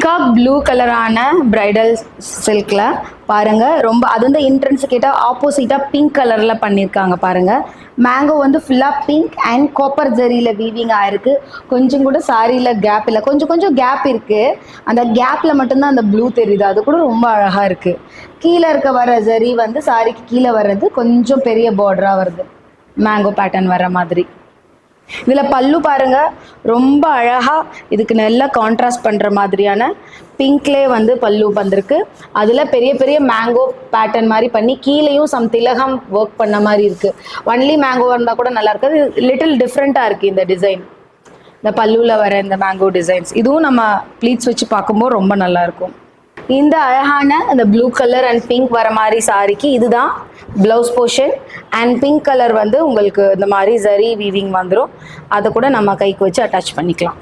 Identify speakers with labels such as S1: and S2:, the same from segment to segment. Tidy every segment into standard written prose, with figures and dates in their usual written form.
S1: Peacock blue கலரான bridal சில்கில் பாருங்கள், ரொம்ப அது வந்து என்ட்ரன்ஸ் கேட்டால் ஆப்போசிட்டாக பிங்க் கலரில் பண்ணியிருக்காங்க பாருங்கள். மேங்கோ வந்து ஃபுல்லாக பிங்க் அண்ட் காப்பர் ஜரியில் வீவிங் ஆயிருக்கு. கொஞ்சம் கூட சாரியில் கேப் இல்லை, கொஞ்சம் கொஞ்சம் கேப் இருக்குது. அந்த கேப்பில் மட்டும்தான் அந்த ப்ளூ தெரியுது, அது கூட ரொம்ப அழகாக இருக்குது. கீழே இருக்க வர ஜரி வந்து சாரிக்கு கீழே வர்றது கொஞ்சம் பெரிய பார்டராக வருது, மேங்கோ பேட்டர்ன் வர மாதிரி. இதில் பல்லு பாருங்க, ரொம்ப அழகாக இதுக்கு நல்லா கான்ட்ராஸ்ட் பண்ணுற மாதிரியான பிங்க்லேயே வந்து பல்லு வந்திருக்கு. அதில் பெரிய பெரிய மேங்கோ பேட்டர்ன் மாதிரி பண்ணி கீழேயும் சம் திலகம் ஒர்க் பண்ண மாதிரி இருக்குது. ஒன்லி மேங்கோவாக இருந்தால் கூட நல்லா இருக்காது, லிட்டில் டிஃப்ரெண்ட்டாக இருக்குது இந்த டிசைன். இந்த பல்லுவில் வர இந்த மேங்கோ டிசைன்ஸ் இதுவும் நம்ம ப்ளீட்ஸ் வச்சு பார்க்கும்போது ரொம்ப நல்லாயிருக்கும். இந்த அழகான இந்த ப்ளூ கலர் அண்ட் பிங்க் வர மாதிரி சாரிக்கு இதுதான் blouse portion. And pink colour வந்து உங்களுக்கு இந்த மாதிரி ஜரி வீவிங் வந்துடும், அதை கூட நம்ம கைக்கு வச்சு அட்டாச் பண்ணிக்கலாம்.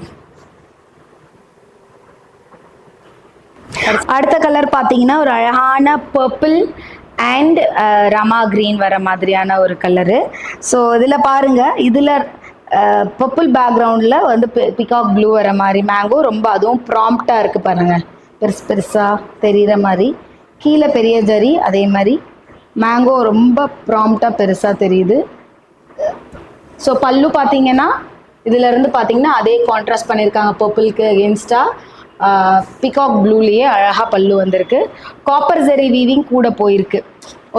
S1: அடுத்த கலர் பார்த்தீங்கன்னா ஒரு அழகான பர்பிள் அண்ட் ரமா கிரீன் வர மாதிரியான ஒரு கலரு. ஸோ இதில் பாருங்கள், இதில் பர்பிள் பேக்ரவுண்டில் வந்து பிகாக் ப்ளூ வர மாதிரி மேங்கோ ரொம்ப அதுவும் ப்ராம்ப்டாக இருக்குது பாருங்கள், பெருசு பெருசாக தெரிகிற மாதிரி. கீழே பெரிய ஜரி, அதே மாதிரி மேங்கோ ரொம்ப ப்ராம்ப்டாக பெருசாக தெரியுது. ஸோ பல்லு பார்த்தீங்கன்னா இதிலேருந்து பார்த்தீங்கன்னா அதே கான்ட்ராஸ்ட் பண்ணியிருக்காங்க, பர்பிளுக்கு எகென்ஸ்டாக பிகாக் ப்ளூலேயே அழகாக பல்லு வந்திருக்கு. காப்பர் ஜரி வீவிங் கூட போயிருக்கு,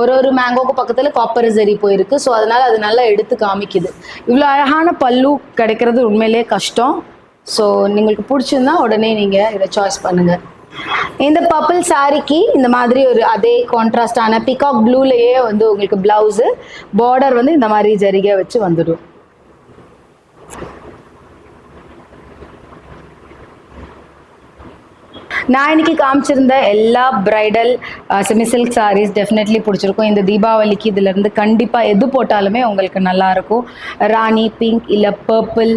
S1: ஒரு மேங்கோக்கு பக்கத்தில் காப்பர் ஜரி போயிருக்கு. ஸோ அதனால் அது நல்லா எடுத்து காமிக்குது. இவ்வளோ அழகான பல்லு கிடைக்கிறது உண்மையிலே கஷ்டம். ஸோ உங்களுக்கு பிடிச்சிருந்தா உடனே நீங்கள் இதை சாய்ஸ் பண்ணுங்கள். இந்த பர்பிள் சாரிக்கு இந்த மாதிரி ஒரு அதே கான்ட்ராஸ்டான பிகாக் ப்ளூலேயே வந்து உங்களுக்கு பிளவுஸு பார்டர் வந்து இந்த மாதிரி ஜரிகை வச்சு வந்துடும். நான் இன்னைக்கு காமிச்சிருந்த எல்லா bridal semi silk saris definitely பிடிச்சிருக்கும். இந்த தீபாவளிக்கு இதிலேருந்து கண்டிப்பாக எது போட்டாலுமே உங்களுக்கு நல்லாயிருக்கும். ராணி பிங்க் இல்லை பர்பிள்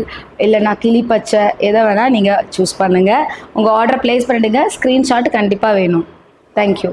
S1: இல்லைனா கிளி பச்சை, எதை வேணால் நீங்கள் சூஸ் பண்ணுங்கள். உங்கள் ஆர்டர் ப்ளேஸ் பண்ணிவிடுங்க. ஸ்க்ரீன்ஷாட் கண்டிப்பாக வேணும். தேங்க்யூ.